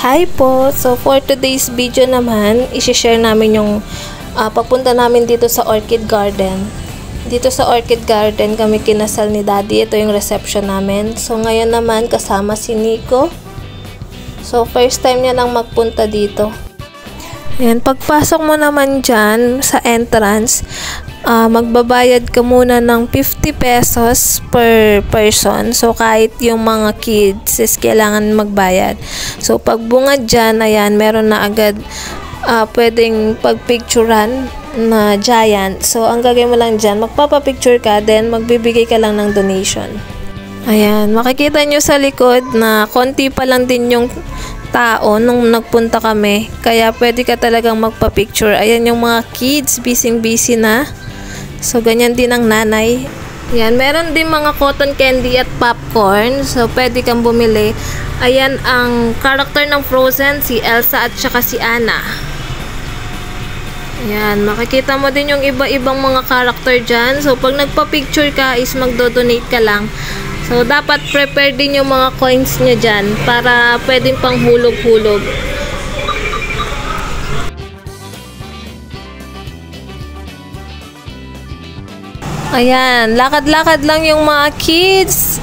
Hi po! So for today's video naman, isi-share namin yung pagpunta namin dito sa Orchid Garden. Dito sa Orchid Garden kami kinasal ni Daddy. Ito yung reception namin. So ngayon naman kasama si Nico. So first time niya lang magpunta dito. Ayan, pagpasok mo naman dyan sa entrance, magbabayad ka muna ng 50 pesos per person. So, kahit yung mga kids is kailangan magbayad. So, pag bungad dyan, ayan, meron na agad pwedeng pagpicturan na giant. So, ang gagawin mo lang dyan, magpapapicture ka, then magbibigay ka lang ng donation. Ayan, makikita nyo sa likod na konti pa lang din yung tao nung nagpunta kami. Kaya pwede ka talagang magpa-picture. Ayan yung mga kids, busy na. So, ganyan din ang nanay. Ayan, meron din mga cotton candy at popcorn. So, pwede kang bumili. Ayan ang character ng Frozen, si Elsa at saka si Anna. Ayan, makikita mo din yung iba-ibang mga character dyan. So, pag nagpa-picture ka is magdo-donate ka lang. So, dapat prepare din yung mga coins nyo dyan para pwedeng pang hulog-hulog. Ayan, lakad-lakad lang yung mga kids.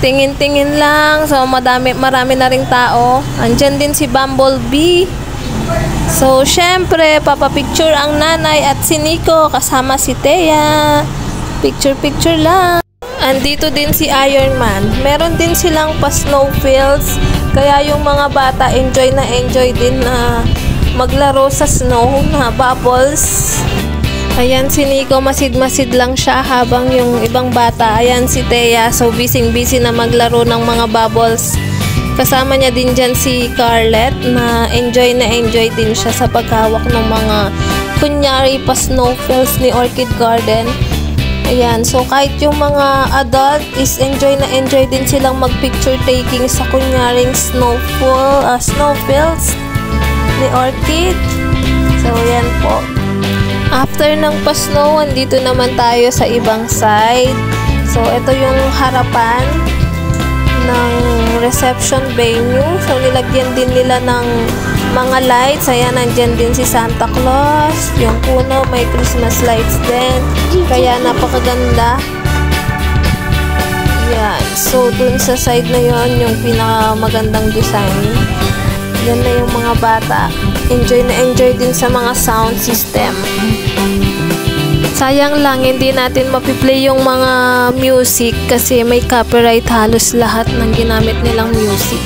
Tingin-tingin lang. So, marami na ring tao. Andyan din si Bumblebee. So, syempre, papapicture ang nanay at si Nico kasama si Thea. Picture-picture lang. Andito din si Iron Man. Meron din silang pa-snowfields. Kaya yung mga bata enjoy din na maglaro sa snow na bubbles. Ayan si Nico, masid-masid lang siya habang yung ibang bata. Ayan si Thea, so busy na maglaro ng mga bubbles. Kasama niya din dyan si Scarlett na enjoy din siya sa paghawak ng mga kunyari pa-snowfields ni Orchid Garden. Ayan, so kahit yung mga adult is enjoy din silang mag-picture taking sa kunyaring snowfields ni Orchid. So, ayan po. After ng pa-snow, andito naman tayo sa ibang side. So, ito yung harapan ng reception venue. So, nilagyan din nila ng mga lights. Ayan, nandyan din si Santa Claus. Yung puno, may Christmas lights din. Kaya napakaganda. Yan. So, dun sa side na yon yung pinakamagandang design. Yan na yung mga bata. Enjoy din sa mga sound system. Sayang lang, hindi natin mapiplay yung mga music kasi may copyright halos lahat ng ginamit nilang music.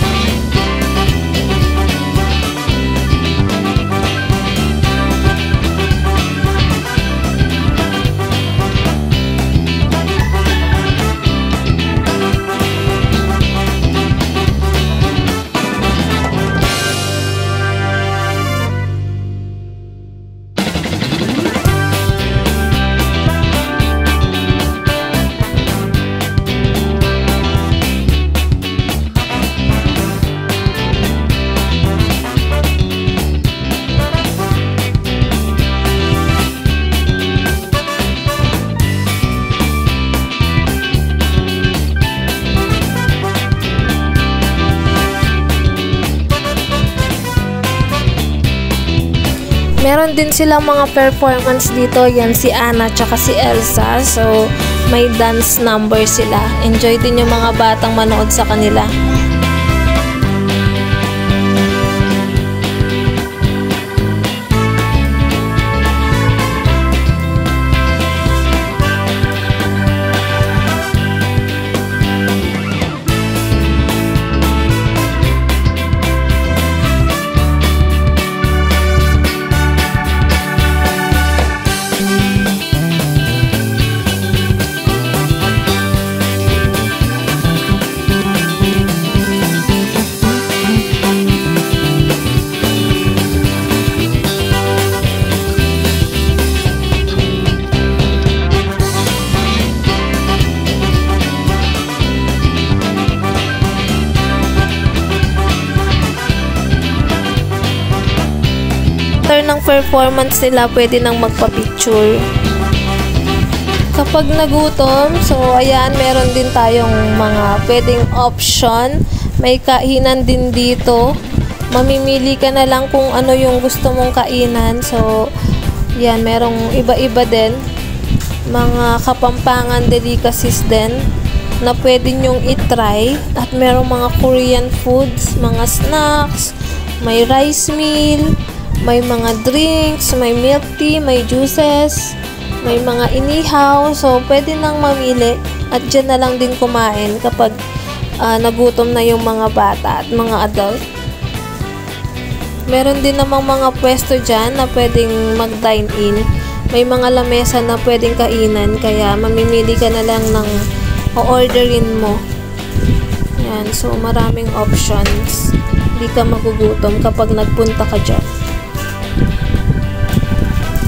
Meron din silang mga performance dito. Yan si Anna tsaka si Elsa. So, may dance number sila. Enjoy din yung mga batang manood sa kanila. After ng performance nila, pwede nang magpa-picture. Kapag nagutom, so ayan, meron din tayong mga pwedeng option. May kainan din dito. mamimili ka na lang kung ano yung gusto mong kainan. So, yan, merong iba-iba din. Mga Kapampangan delicacies din na pwede nyong itry. At merong mga Korean foods, mga snacks, may rice meal, may mga drinks, may milk tea, may juices, may mga inihaw. So, pwede nang mamili at dyan na lang din kumain kapag nagutom na yung mga bata at mga adult. Meron din namang mga pwesto dyan na pwedeng mag-dine in. May mga lamesa na pwedeng kainan, kaya mamimili ka na lang ng o-orderin mo. Yan, so maraming options. Hindi ka magugutom kapag nagpunta ka dyan.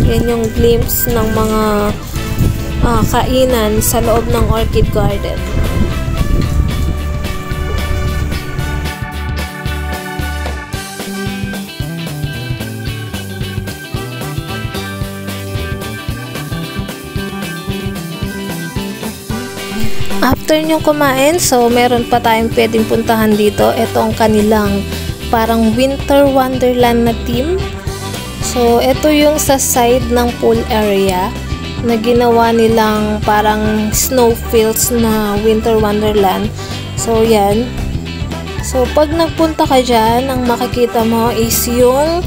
Yan yung glimpse ng mga kainan sa loob ng Orchid Garden. After nyo kumain, so meron pa tayong pwedeng puntahan dito. Ito ang kanilang parang winter wonderland na theme. So, ito yung sa side ng pool area na ginawa nilang parang snowfields na winter wonderland. So, yan. So, pag nagpunta ka dyan, ang makikita mo is yung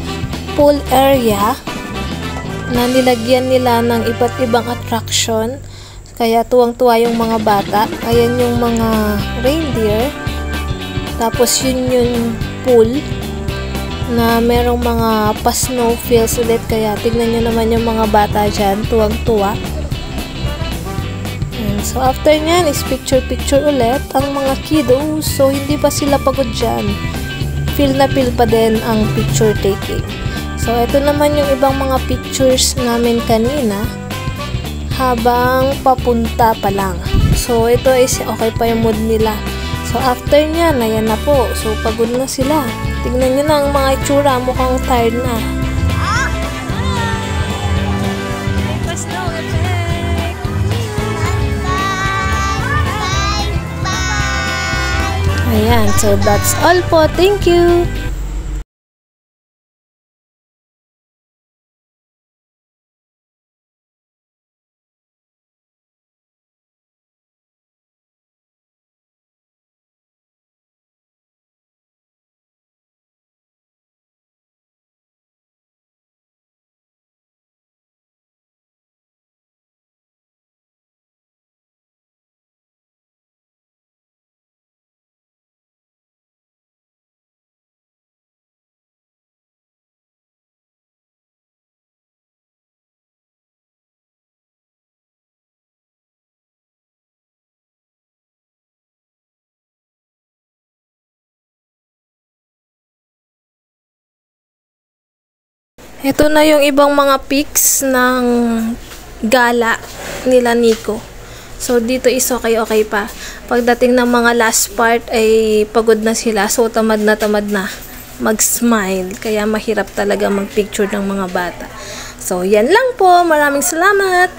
pool area na nilagyan nila ng iba't ibang attraction. Kaya tuwang-tuwa yung mga bata. Ayan yung mga reindeer. Tapos yun yung pool na merong mga pa-snowfields ulit. Kaya tignan nyo naman yung mga bata dyan. Tuwang-tuwa. So after nyan is picture-picture ulit ang mga kiddos. So hindi pa sila pagod dyan. Feel na feel pa din ang picture taking. So ito naman yung ibang mga pictures namin kanina habang papunta pa lang. So, ito is okay pa yung mood nila. So, after nyan, ayan na po. So, pagod na sila. Tignan nyo na ang mga itsura. Mukhang tired na. Ayan. So, that's all po. Thank you! Ito na yung ibang mga pics ng gala nila Nico. So, dito is okay pa. Pagdating ng mga last part ay pagod na sila. So, tamad na mag-smile. Kaya mahirap talaga mag-picture ng mga bata. So, yan lang po. Maraming salamat!